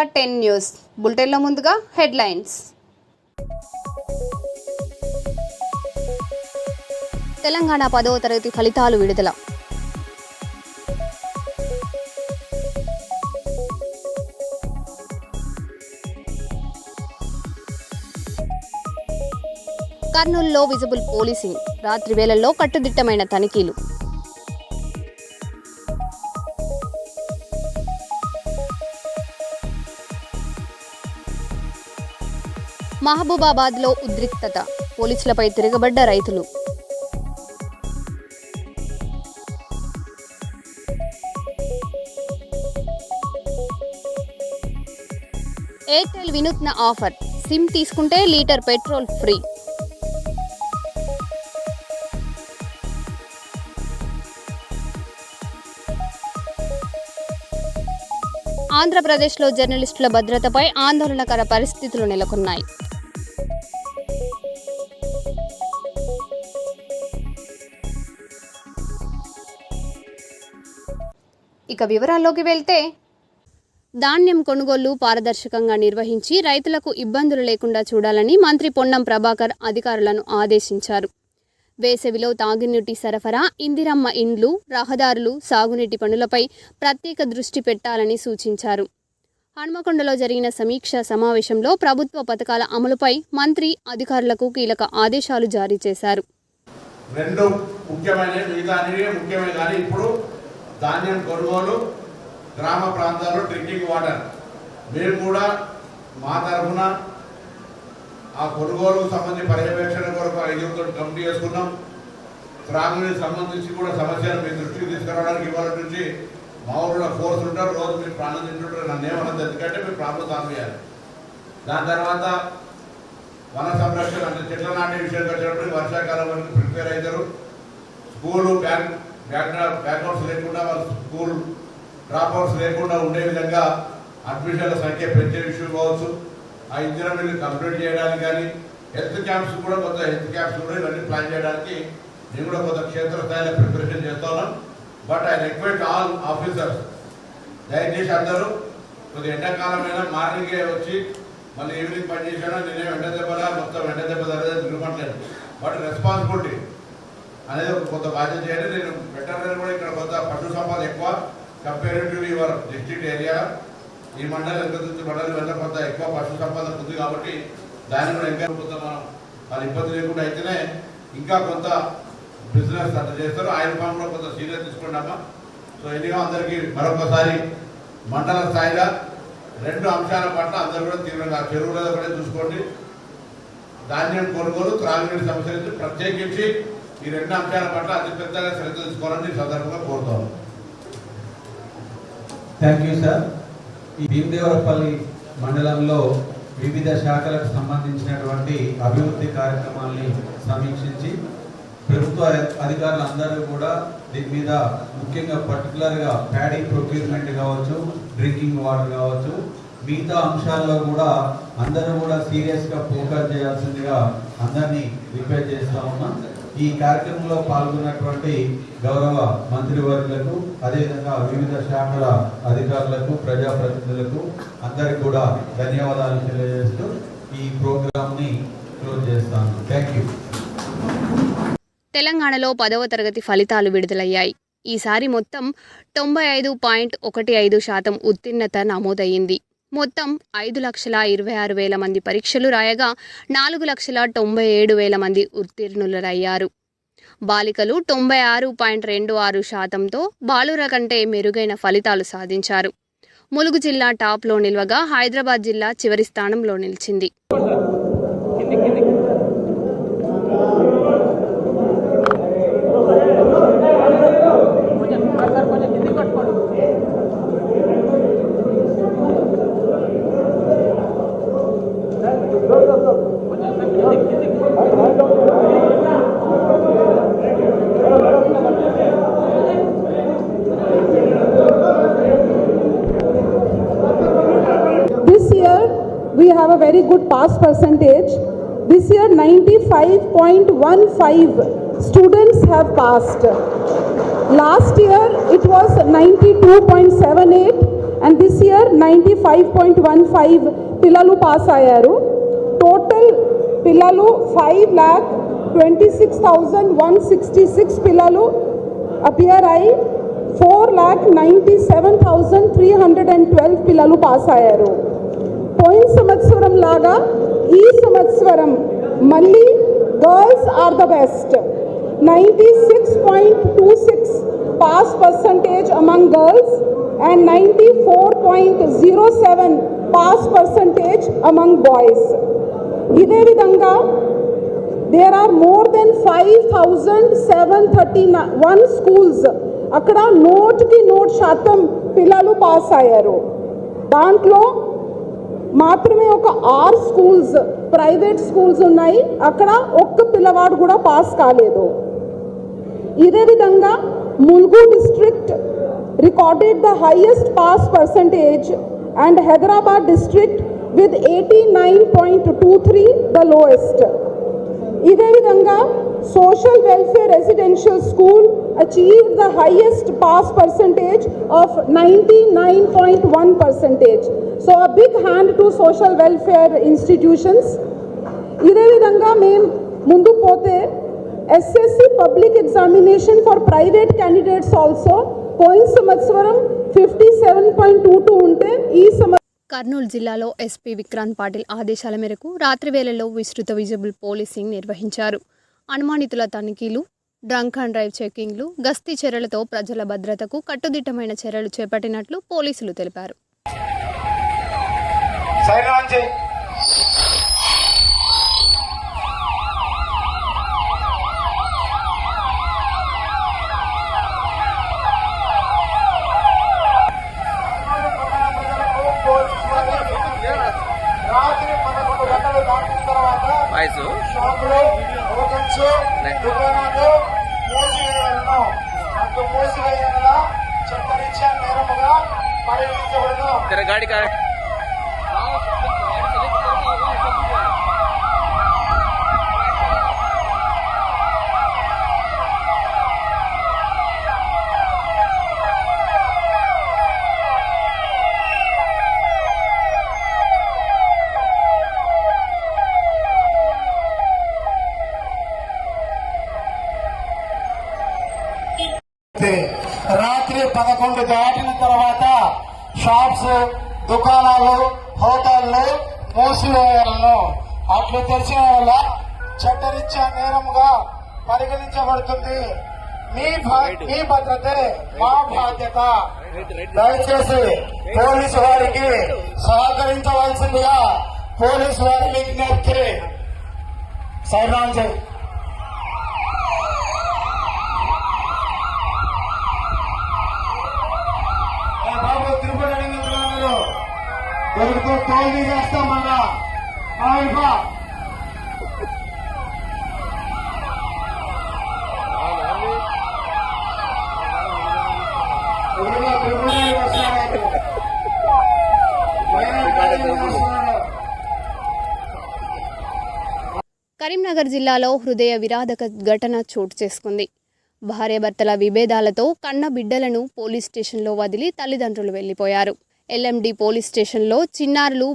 India 10 news బులెటిన్లో ముందుగా headlines. Telangana 10వ తరగతి ఫలితాలు విడుదల. కర్నూలులో విజిబుల్ పోలీసింగ్, రాత్రి వేళల్లో కట్టుదిట్టమైన తనిఖీలు. మహబూబాబాద్లో ఉద్రిక్తత, పోలీసులపై తిరగబడ్డ రైతులు. ఎయిర్టెల్ వినూత్న ఆఫర్, సిమ్ తీసుకుంటే లీటర్ పెట్రోల్ ఫ్రీ. ఆంధ్రప్రదేశ్లో జర్నలిస్టుల భద్రతపై ఆందోళనకర పరిస్థితులు నెలకొన్నాయి. ఇక వివరాల్లోకి వెళ్తే, ధాన్యం కొనుగోళ్లు పారదర్శకంగా నిర్వహించి రైతులకు ఇబ్బందులు లేకుండా చూడాలని మంత్రి పొన్నం ప్రభాకర్ అధికారులను ఆదేశించారు. వేసవిలో తాగునీటి సరఫరా, ఇందిరమ్మ ఇండ్లు, రహదారులు, సాగునీటి పనులపై ప్రత్యేక దృష్టి పెట్టాలని సూచించారు. హన్మకొండలో జరిగిన సమీక్షా సమావేశంలో ప్రభుత్వ పథకాల అమలుపై మంత్రి అధికారులకు కీలక ఆదేశాలు జారీ చేశారు. రెండు ముఖ్యమైన కానీ ఇప్పుడు ధాన్యం కొనుగోలు, గ్రామ ప్రాంతాల్లో డ్రింకింగ్ వాటర్, మేము కూడా మా తరఫున ఆ కొనుగోలుకు సంబంధించి పర్యవేక్షణ కొరకు 5 కమిటీ చేసుకున్నాం. త్రాగునీటికి సంబంధించి కూడా సమస్యలు మీ దృష్టికి తీసుకురావడానికి ఇవాళ నుంచి మా ఊళ్ళో ఫోర్స్ ఉంటారు, రోజు మీరు ప్రాణం తింటుంటారు. నన్ను ఏమన్నది ఎందుకంటే మీరు ప్రాబ్లం సాల్వ్ చేయాలి. దాని తర్వాత వన సంరక్షణ అంటే చెట్ల నాటే విషయానికి వచ్చినప్పుడు వర్షాకాలం వరకు ప్రిపేర్ అవుతారు. స్కూలు బ్యాక్అవుట్స్ లేకుండా వాళ్ళు స్కూల్ డ్రాప్అవుట్స్ లేకుండా ఉండే విధంగా అడ్మిషన్ల సంఖ్య పెంచే విషయం కావచ్చు. ఆ ఇంజనీరింగ్ కంప్లీట్ చేయడానికి కానీ హెల్త్ క్యాంప్స్ కూడా ఇవన్నీ ప్లాన్ చేయడానికి మేము కూడా కొంత క్షేత్రస్థాయిలో ప్రిపరేషన్ చేస్తున్నాం. But I request all officers, దయచేసి అందరూ కొద్దిగా ఎండాకాలమైనా మార్నింగే వచ్చి మళ్ళీ ఈవినింగ్ పని చేసినా నేనే ఎండ దెబ్బలా మొత్తం ఎండ దెబ్బ తరగతి తిరగట్లేదు. బట్ రెస్పాన్సిబిలిటీ అనేది ఒక కొంత బాధ్యత చేయాలి. నేను వెటర్నరీ కూడా ఇక్కడ కొంత పశు సంపద ఎక్కువ కంపేరిటివ్లీ యువర్ డిస్ట్రిక్ట్ ఏరియా, ఈ మండలం ఎంత మండలం వెంట కొంత ఎక్కువ పశు సంపద ఉంది కాబట్టి దాన్ని కూడా ఇంకా కొంత మనం వాళ్ళు ఇబ్బంది లేకుండా అయితేనే ఇంకా కొంత బిజినెస్ అట్లా చేస్తారు. ఆయిల్ ఫామ్ కూడా కొంత సీరియస్ తీసుకున్నామా. సో ఎన్నిగా అందరికీ మరొకసారి మండల స్థాయిగా 2 అంశాల పట్ల అందరూ కూడా తీవ్రంగా చెరువుల కూడా చూసుకోండి. ధాన్యం కొనుగోలు, త్రాగునీటి సమస్యలు ప్రత్యేకించి ఈ 2 అంశాల పట్ల అతి పెద్దగా శ్రద్ధ తీసుకోవాలని ఈ సందర్భంగా కోరుతాను. Thank you sir. ఈ భీమదేవరపల్లి మండలంలో వివిధ శాఖలకు సంబంధించినటువంటి అభివృద్ధి కార్యక్రమాల్ని సమీక్షించి ప్రభుత్వ అధికారులు అందరూ కూడా దీని మీద ముఖ్యంగా పర్టికులర్గా ప్యాడీ ప్రొక్యూర్మెంట్ కావచ్చు, డ్రింకింగ్ వాటర్ కావచ్చు, మిగతా అంశాల్లో కూడా అందరూ కూడా సీరియస్గా ఫోకస్ చేయాల్సిందిగా అందరినీ రిక్వెస్ట్ చేస్తా ఉన్నాం. ఈ కార్యక్రమంలో పాల్గొన్నటువంటి గౌరవ మంత్రివర్యులకు, అదేవిధంగా వివిధ శాఖల అధికారులకు, ప్రజాప్రతినిధులకు అందరికి కూడా ధన్యవాదాలు తెలియజేస్తూ ఈ ప్రోగ్రామ్ని క్లోజ్ చేస్తాను. Thank you. తెలంగాణలో 10వ తరగతి ఫలితాలు విడుదలయ్యాయి. ఈసారి మొత్తం 95.15% ఉత్తీర్ణత నమోదయ్యింది. మొత్తం 5,26,000 మంది పరీక్షలు రాయగా 4,97,000 ఉత్తీర్ణులయ్యారు. బాలికలు 96.26%తో బాలుర కంటే మెరుగైన ఫలితాలు సాధించారు. ములుగు జిల్లా టాప్లో నిలవగా హైదరాబాద్ జిల్లా చివరి స్థానంలో నిలిచింది. This year we have a very good pass percentage. This year 95.15 students have passed. Last year it was 92.78 and this year 95.15 పిల్లలు పాస్ అయ్యారు. టోటల్ పిల్లలు 5,26,166 పిల్లలు అపియర్ అయి 4,97,312 పిల్లలు పాస్ అయ్యారు. పోయిన సంవత్సరం లాగా ఈ సంవత్సరం మళ్ళీ girls are the best. 96.26 pass percentage among girls and 94.07 pass percentage among boys. ఇదే విధంగా there are more than 5,731 schools అక్కడ నోటికి నోట్ శాతం పిల్లలు పాస్ అయ్యారు. దాంట్లో మాత్రమే ఒక 6 స్కూల్స్ ప్రైవేట్ స్కూల్స్ ఉన్నాయి, అక్కడ ఒక్క పిల్లవాడు కూడా పాస్ కాలేదు. ఇదే విధంగా Mulugu district recorded the highest pass percentage and Hyderabad district with 89.23 the lowest. ఇదే విధంగా social welfare residential school achieved the highest pass percentage of 99.1%. So a big hand to social welfare institutions. ఇదే విధంగా మేము ముందుకు పోతే SSC public examination for private candidates also పోయిన సంవత్సరం 57.22 ఉంటే ఈ కర్నూలు జిల్లాలో ఎస్పీ విక్రాంత్ పాటిల్ ఆదేశాల మేరకు రాత్రి వేళల్లో విస్తృత విజిబుల్ పోలీసింగ్ నిర్వహించారు. అనుమానితుల తనిఖీలు, డ్రంక్ అండ్ డ్రైవ్ చెకింగ్లు, గస్తీ చర్యలతో ప్రజల భద్రతకు కట్టుదిట్టమైన చర్యలు చేపట్టినట్లు పోలీసులు తెలిపారు. రాత్రి 11 గంటలు దాటిన తర్వాత షాపులు, హోటల్స్, దుకాణాలు మూసివేయలను. అంటూ మూసివేయగల చట్టరీత్యా నేరముగా పరిగణించబడను. రాత్రి 11 దాటిన తర్వాత షాప్స్, దుకాణాలు, హోటళ్లు మూసివేయాలను. అట్లు తెరిచిన వల్ల చట్టరీత్యా నేరముగా పరిగణించబడుతుంది. మీ భద్రతే మా బాధ్యత. దయచేసి పోలీసు వారికి సహకరించవలసిందిగా పోలీసు వారికి విజ్ఞప్తి. సైరాన్ జై. బాబు తిరుపతి అడిగిన దొరికితే తోలు చేస్తాం. మళ్ళా కరీంనగర్ జిల్లాలో హృదయ విరాధక ఘటన చోటు చేసుకుంది. భార్యాభర్తల విభేదాలతో కన్న బిడ్డలను పోలీస్ స్టేషన్లో వదిలి తల్లిదండ్రులు వెళ్లిపోయారు. ఎల్ఎండి పోలీస్ స్టేషన్లో చిన్నారులు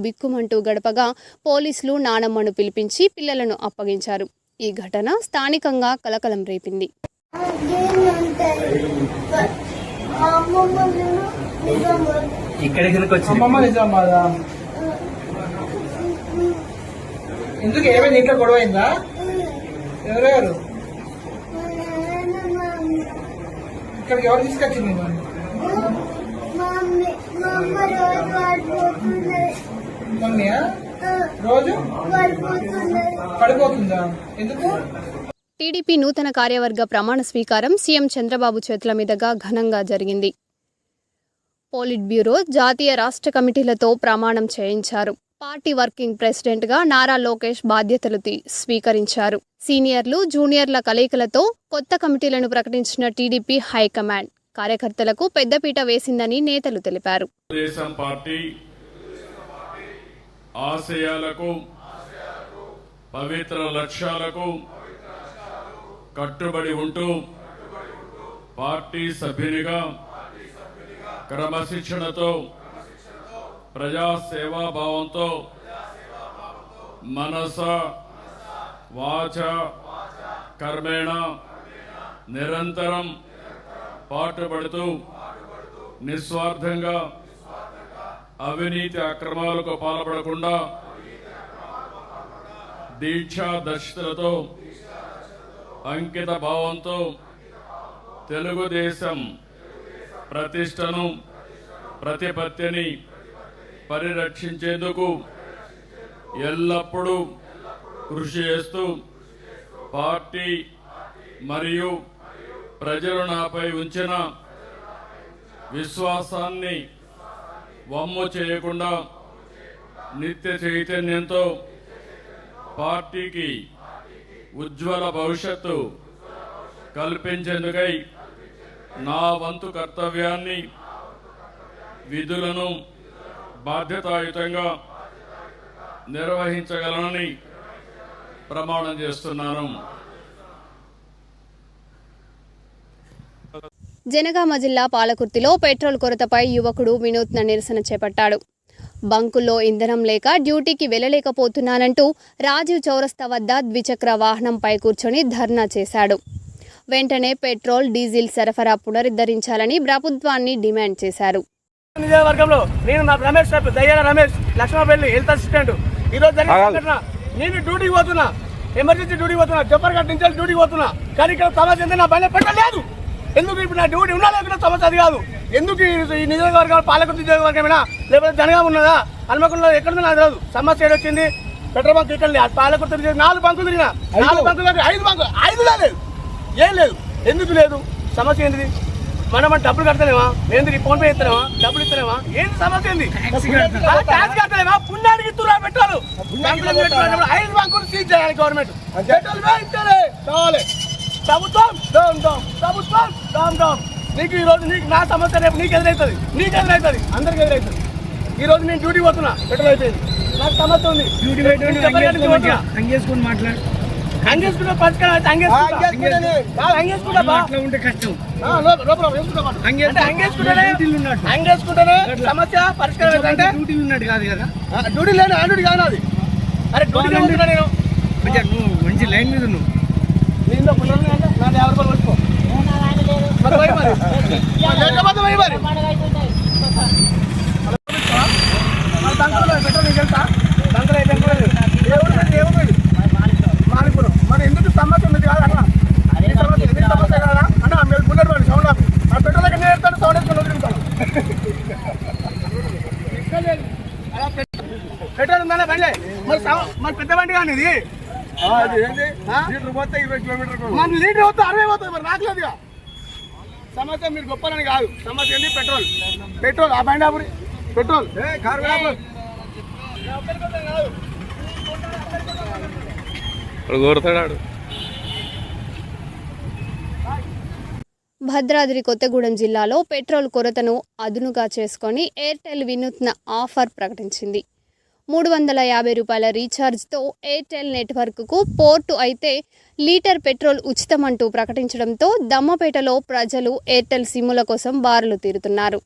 బిక్కుమంటూ గడపగా పోలీసులు నానమ్మను పిలిపించి పిల్లలను అప్పగించారు. ఈ ఘటన స్థానికంగా కలకలం రేపింది. ఎందుకు ఏమైంది? ఇంట్లో గొడవ అయిందా? ఎవరెవరు? ఇక్కడికి ఎవరు తీసుకొచ్చింది? మమ్మీయా? రోజు పడిపోతుందా? ఎందుకు? టీడీపీ నూతన కార్యవర్గ ప్రమాణ స్వీకారం సీఎం చంద్రబాబు చేతుల మీదుగా ఘనంగా జరిగింది. పోలిట్ బ్యూరో, జాతీయ రాష్ట్ర కమిటీలతో ప్రమాణం చేయించారు. పార్టీ వర్కింగ్ ప్రెసిడెంట్గా నారా లోకేష్ బాధ్యతలు స్వీకరించారు. సీనియర్లు, జూనియర్ల కలయికలతో కొత్త కమిటీలను ప్రకటించిన టీడీపీ హైకమాండ్ కార్యకర్తలకు పెద్దపీట వేసిందని నేతలు తెలిపారు. తెలుగుదేశం పార్టీ ఆశయాలకు, పవిత్ర లక్ష్యాలకు కట్టుబడి ఉంటూ పార్టీ సభ్యునిగా క్రమశిక్షణతో ప్రజాసేవాభావంతో మనస వాచ కర్మేణ నిరంతరం పాటుపడుతూ నిస్వార్థంగా అవినీతి అక్రమాలకు పాల్పడకుండా దీక్షాదర్శితులతో అంకిత భావంతో తెలుగుదేశం ప్రతిష్టను ప్రతిపత్తిని పరిరక్షించేందుకు ఎల్లప్పుడూ కృషి చేస్తూ పార్టీ మరియు ప్రజలు నాపై ఉంచిన విశ్వాసాన్ని వమ్ము చేయకుండా నిత్య చైతన్యంతో పార్టీకి ఉజ్వల భవిష్యత్తు కల్పించేందుకై నా వంతు కర్తవ్యాన్ని విధులను బాధ్యతాయుతంగా నిర్వహించగలనని ప్రమాణం చేస్తున్నాను. జనగామ జిల్లా పాలకుర్తిలో పెట్రోల్ కొరతపై యువకుడు వినూత్న నిరసన చేపట్టాడు. బంకుల్లో ఇంధనం లేక డ్యూటీకి వెళ్లలేకపోతున్నానంటూ రాజీవ్ చౌరస్తా వద్ద ద్విచక్ర వాహనంపై కూర్చొని ధర్నా చేశాడు. వెంటనే పెట్రోల్, డీజిల్ సరఫరా పునరుద్ధరించాలని ప్రభుత్వాన్ని డిమాండ్ చేశారు. నియోజకవర్గంలో నేను నా రమేష్ దయ్యాల రమేష్ లక్ష్మణపల్లి హెల్త్ అసిస్టెంట్. ఈరోజు జరిగిన సంఘటన, నేను డ్యూటీకి పోతున్నా, ఎమర్జెన్సీ డ్యూటీకి పోతున్నా, జబ్బర్ఘట్ నుంచి డ్యూటీకి పోతున్నా. కానీ ఇక్కడ సమస్య ఏంటంటే నా బండి పెట్రోల్ లేదు. ఎందుకు ఇప్పుడు నా డ్యూటీ ఉన్నా లేకుండా సమస్య అది కాదు. ఎందుకు ఈ నియోజకవర్గాలు పాలకుర్తి నియోజకవర్గమేనా లేకపోతే జనగామ ఉన్నదా హనుమకొండలో ఎక్కడుందో నాకు తెలియదు. సమస్య ఏదొచ్చింది, పెట్రోల్ బంక్ ఇక్కడ లేదు. పాలకుర్తి 4 బంకులు తిరిగినా, 4 బంకులు 5 బంకులు 5 లేదు, ఏం లేదు. ఎందుకు లేదు? సమస్య ఏంటిది? మనం డబ్బులు కడతలేమా? ఏంటి ఫోన్ పే ఇస్తలేమా? డబ్బులు ఇస్తలేమా? ఏంటి సమస్య? ఏంది? ట్యాక్స్ కడతలేమా? పుణ్యానికి ఇస్తున్నా పెట్రోల్. 5 బంకులు సీజ్ చేయాలి గవర్నమెంట్. పెట్రోల్ కావాలి. ప్రభుత్వం ప్రభుత్వం నీకు ఈ రోజు నీకు నా సమస్య రేపు నీకు ఎదురవుతుంది, అందరికి ఎదురవుతుంది. ఈ రోజు నేను డ్యూటీ పోతున్నా, పెట్రోల్ అయిపోయింది, నాకు సమస్య ఉంది. అంగేసుకుంటే పరిష్కారం అయితే అంగేసుకుంటేనే సమస్య పరిష్కారం అయితే. అంటే డ్యూటీ ఉన్నాడు కాదు కదా, డ్యూటీ లేని ఆల్రెడీ కాదు అది. అరే డ్యూటీ నేను మంచి లైన్ మీద ఉన్నావు. నేను నా 50 రూపాయలు వచ్చుకో పెట్రోల్ తెలుసా? దంకలు అయితే మరి ఎందుకు సమస్య ఉంది కాదు అన్న, సమస్య కదా అన్న. మీరు బుల్లెట్ పడి సౌండ్ ఆపి ఆ పెట్రోల్ ఎక్కడ నేర్తాడు, సౌండ్ వేసుకొని వదిలింటాను. పెట్రోల్ ఉందా బండి? మరి పెద్ద బండి కానీ ఇది లీటర్ పోతే 20 కిలోమీటర్, మన లీటర్ పోతే 60 పోతుంది. మరి రాకలేదుగా. సమస్య మీరు గొప్పలని కాదు, సమస్య ఏంటి? పెట్రోల్ ఆ బండి ఆపురి పెట్రోల్ భద్రాద్రి కొత్తగూడెం జిల్లాలో పెట్రోల్ కొరతను అదునుగా చేసుకొని ఎయిర్టెల్ వినూత్న ఆఫర్ ప్రకటించింది. 350 రూపాయల రీఛార్జ్తో ఎయిర్టెల్ నెట్వర్క్కు పోర్టు అయితే లీటర్ పెట్రోల్ ఉచితమంటూ ప్రకటించడంతో దమ్మపేటలో ప్రజలు ఎయిర్టెల్ సిమ్ముల కోసం బారులు తీరుతున్నారు.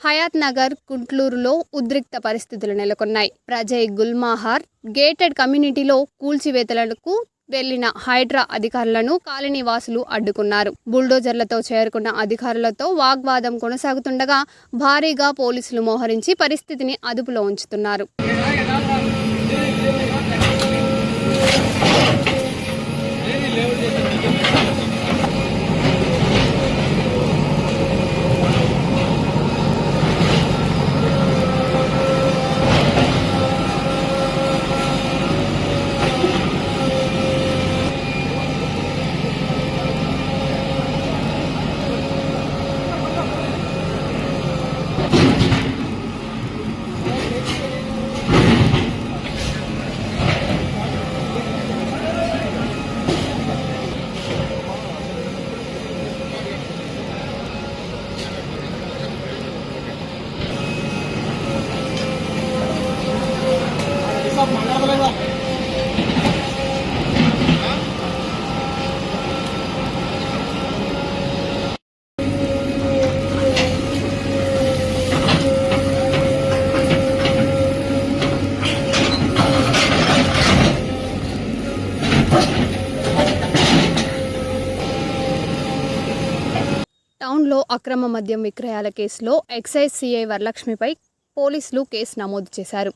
హయాత్ నగర్, కుంట్లూరులో ఉద్రిక్త పరిస్థితులు నెలకొన్నాయి. ప్రజయ్ గుల్మాహార్ గేటెడ్ కమ్యూనిటీలో కూల్చివేతలకు వెళ్లిన హైడ్రా అధికారులను కాలనీవాసులు అడ్డుకున్నారు. బుల్డోజర్లతో చేరుకున్న అధికారులతో వాగ్వాదం కొనసాగుతుండగా భారీగా పోలీసులు మోహరించి పరిస్థితిని అదుపులో ఉంచుతున్నారు. కర్నూలులో అక్రమ మద్యం విక్రయాల కేసులో ఎక్సైజ్ సిఐ వరలక్ష్మిపై పోలీసులు కేసు నమోదు చేశారు.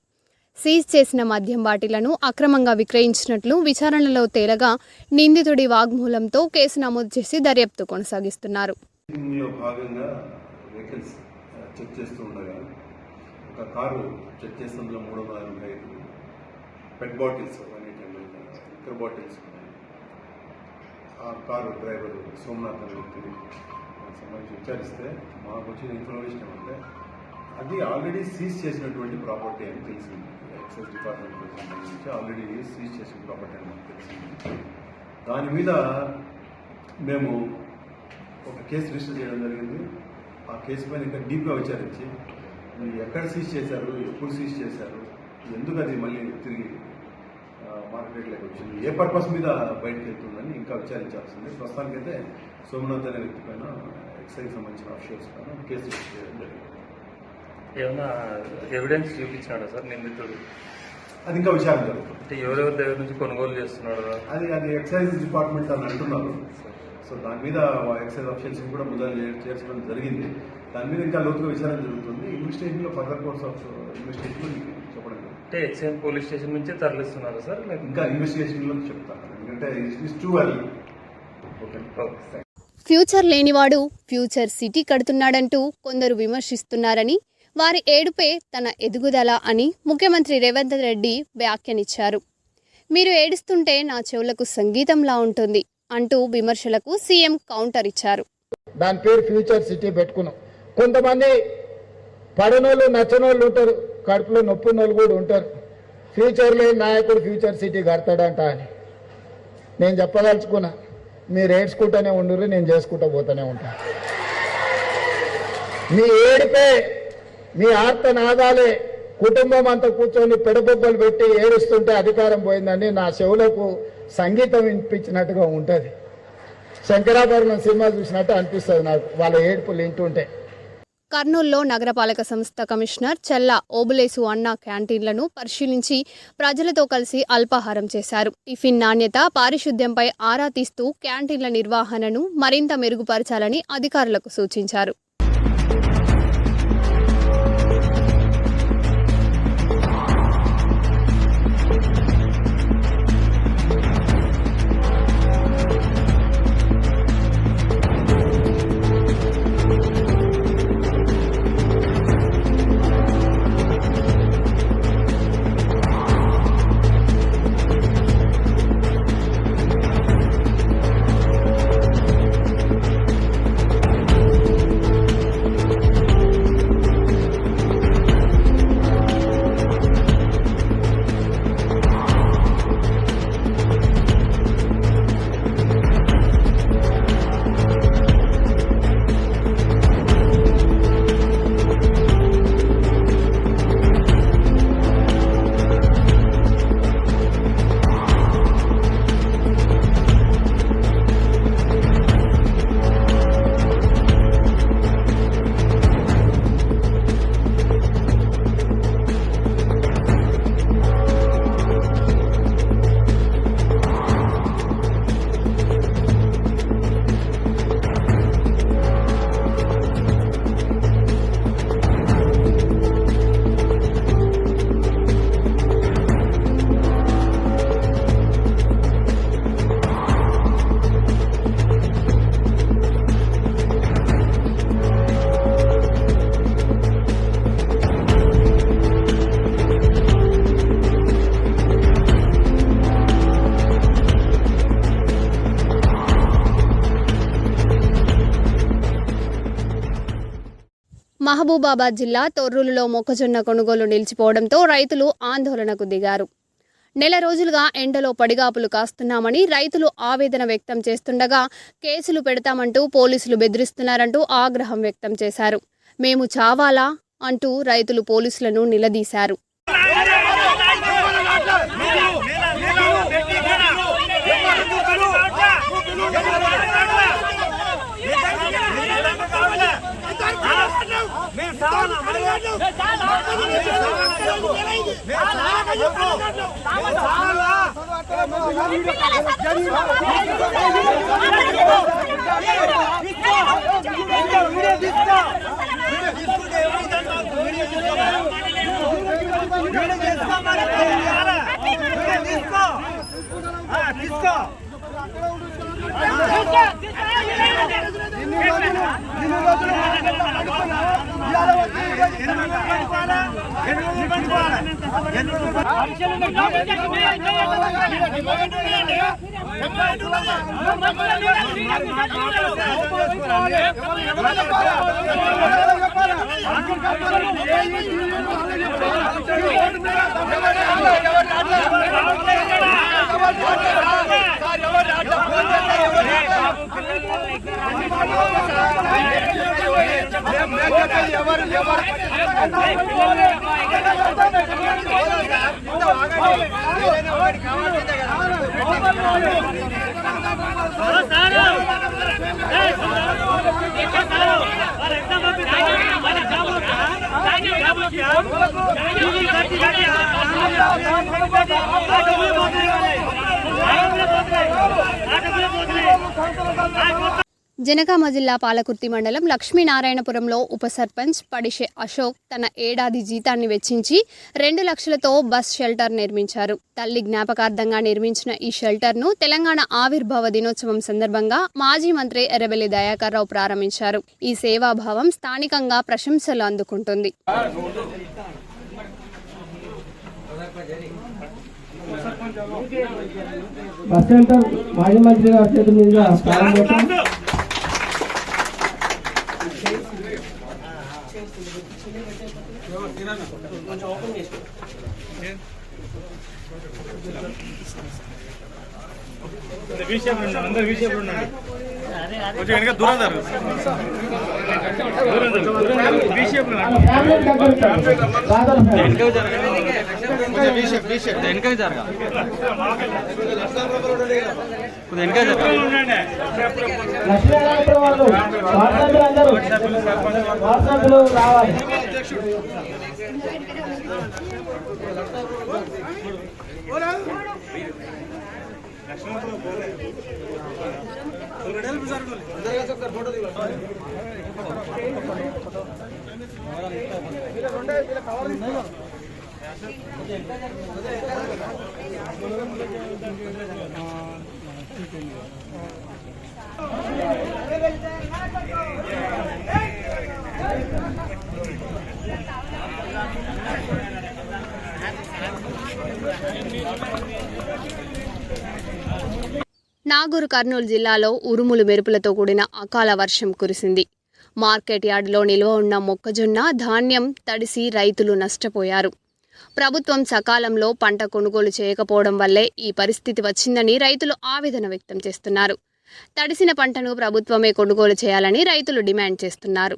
సీజ్ చేసిన మద్యం బాటిళ్లను అక్రమంగా విక్రయించినట్లు విచారణలో తేలగా నిందితుడి వాగ్మూలంతో కేసు నమోదు చేసి దర్యాప్తు కొనసాగిస్తున్నారు. లో భాగంగా వెహికల్స్ చెక్ చేస్తూ ఉండగా ఒక కారు చెక్ చేస్తుండగా 345 పెట్ బాటిల్స్ 180 లిక్కర్ బాటిల్స్ ఉన్నాయి. ఆ కారు డ్రైవర్ సోమనాథ్ అనే వ్యక్తిని సంబంధించి విచారిస్తే మాకు వచ్చిన ఇన్ఫర్మేషన్ ఏమంటే అది ఆల్రెడీ సీజ్ చేసినటువంటి ప్రాపర్టీ అని తెలిసింది. ఎక్సైజ్ డిపార్ట్మెంట్కి సంబంధించి ఆల్రెడీ సీజ్ చేసిన ప్రాపర్టీ అని మాకు తెలిసింది. దాని మీద మేము ఒక కేసు రిజిస్టర్ చేయడం జరిగింది. ఆ కేసు పైన ఇంకా డీప్గా విచారించి ఎక్కడ సీజ్ చేశారు, ఎప్పుడు సీజ్ చేశారు, ఎందుకు అది మళ్ళీ తిరిగి మార్కెట్లోకి వచ్చింది, ఏ పర్పస్ మీద బయటకు వెళ్తుందని ఇంకా విచారించాల్సింది. ప్రస్తుతానికైతే సోమనాథ్ అనే వ్యక్తి పైన ఎక్సైజ్ సంబంధించిన ఆఫీసర్స్ పైన కేసు రిజిస్టర్ చేయడం జరిగింది. ఏమన్నా ఎవిడెన్స్ చూపించాడా సార్ నిందితుడు? అది ఇంకా విచారణ జరుగుతుంది. అంటే ఎవరెవరి దగ్గర నుంచి కొనుగోలు చేస్తున్నాడు? అది ఎక్సైజ్ డిపార్ట్మెంట్ అని అంటున్నారు. సో దాని మీద ఎక్సైజ్ ఆఫీసర్స్ కూడా ముద్దాలు చేర్చడం జరిగింది. దాని మీద ఇంకా లోతుగా విచారణ జరుగుతుంది. ఇన్వెస్టిగేషన్లో ఫర్దర్ కోర్స్ ఆఫ్ ఇన్వెస్టిగేషన్ చెప్పడం అంటే ఎక్సైజ్ పోలీస్ స్టేషన్ నుంచే తరలిస్తున్నారు సార్? ఇంకా ఇన్వెస్టిగేషన్లో చెప్తాను, ఎందుకంటే it's too early. Okay. Future లేనివాడు ఫ్యూచర్ సిటీ కడుతున్నాడంటూ కొందరు విమర్శిస్తున్నారని, వారి ఏడుపే తన ఎదుగుదల అని ముఖ్యమంత్రి రేవంత్ రెడ్డి వ్యాఖ్యానించారు. మీరు ఏడుస్తుంటే నా చెవులకు సంగీతంలా ఉంటుంది అంటూ విమర్శలకు సీఎం కౌంటర్ ఇచ్చారు. దాని పేరు ఫ్యూచర్ సిటీ పెట్టుకున్నాం. కొంతమంది పడనోళ్ళు నచ్చనోళ్ళు ఉంటారు, కడుపులో నొప్పినోళ్ళు కూడా ఉంటారు. ఫ్యూచర్ లేని నాయకుడు ఫ్యూచర్ సిటీ కడతాడంట అని నేను చెప్పదలుచుకున్నా. మీరు ఏడ్చుకుంటూనే ఉండరు, నేను చేసుకుంటూ పోతూనే ఉంటాను. మీ ఏడిపే, మీ ఆర్తనాదాలే కుటుంబం అంతా కూర్చొని పెడబొబ్బలు పెట్టి ఏడుస్తుంటే అధికారం పోయిందని నా చెవులకు సంగీతం వినిపించినట్టుగా ఉంటుంది. శంకరాభరణం సినిమా చూసినట్టు అనిపిస్తుంది నాకు వాళ్ళ ఏడుపులు వింటుంటే. కర్నూలులో నగరపాలక సంస్థ కమిషనర్ చెల్లా ఓబులేసు అన్న క్యాంటీన్లను పరిశీలించి ప్రజలతో కలిసి అల్పాహారం చేశారు. టిఫిన్ నాణ్యత, పారిశుద్ధ్యంపై ఆరా తీస్తూ క్యాంటీన్ల నిర్వహణను మరింత మెరుగుపరచాలని అధికారులకు సూచించారు. మహబూబాబాద్ జిల్లా తొర్రూలులో మొక్కజొన్న కొనుగోలు నిలిచిపోవడంతో రైతులు ఆందోళనకు దిగారు. నెల రోజులుగా ఎండలో పడిగాపులు కాస్తున్నామని రైతులు ఆవేదన వ్యక్తం చేస్తుండగా కేసులు పెడతామంటూ పోలీసులు బెదిరిస్తున్నారంటూ ఆగ్రహం వ్యక్తం చేశారు. మేము చావాలా అంటూ రైతులు పోలీసులను నిలదీశారు. మేము జనగామ జిల్లా పాలకుర్తి మండలం లక్ష్మీనారాయణపురంలో ఉప సర్పంచ్ పడిషే అశోక్ తన ఏడాది జీతాన్ని వెచ్చించి 2 లక్షలతో బస్ షెల్టర్ నిర్మించారు. తల్లి జ్ఞాపకార్థంగా నిర్మించిన ఈ షెల్టర్ను తెలంగాణ ఆవిర్భావ దినోత్సవం సందర్భంగా మాజీ మంత్రి ఎర్రబెల్లి దయాకర్ రావు ప్రారంభించారు. ఈ సేవాభావం స్థానికంగా ప్రశంసలు అందుకుంటుంది. బస్ సెంటర్ మాజీ మంత్రి గారి చేతుల మీదుగా ప్రారంభోత్సవం. లక్ష్మీనారాయణపురం వాళ్ళు వాట్సాప్లో రావాలి. నాగూర్ కర్నూలు జిల్లాలో ఉరుములు మెరుపులతో కూడిన అకాల వర్షం కురిసింది. మార్కెట్ యార్డులో నిల్వ ఉన్న మొక్కజొన్న ధాన్యం తడిసి రైతులు నష్టపోయారు. ప్రభుత్వం సకాలంలో పంట కొనుగోలు చేయకపోవడం వల్లే ఈ పరిస్థితి వచ్చిందని రైతులు ఆవేదన వ్యక్తం చేస్తున్నారు. తడిసిన పంటను ప్రభుత్వమే కొనుగోలు చేయాలని రైతులు డిమాండ్ చేస్తున్నారు.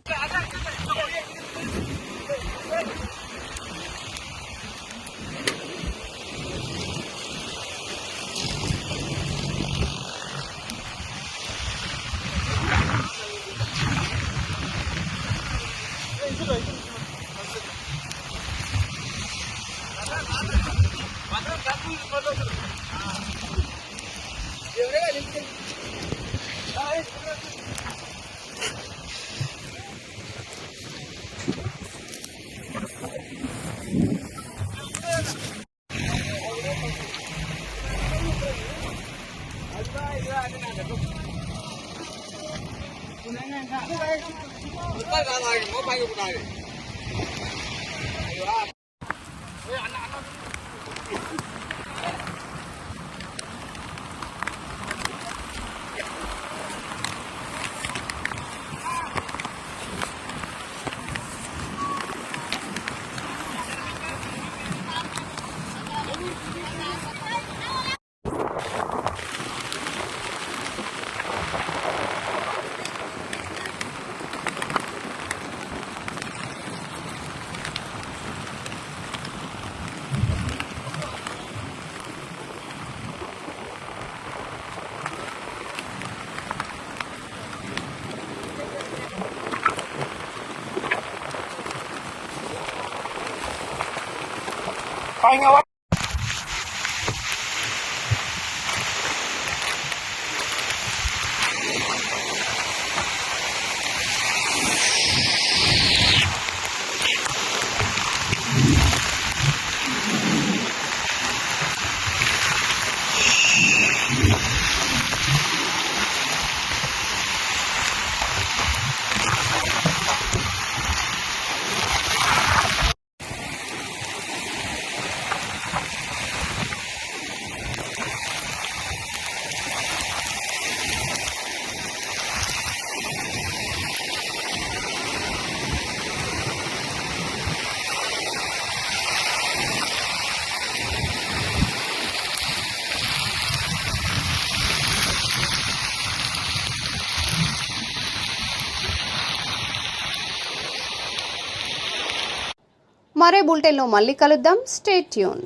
మరే బులెటిన్లో మళ్ళీ కలుద్దాం. Stay tune.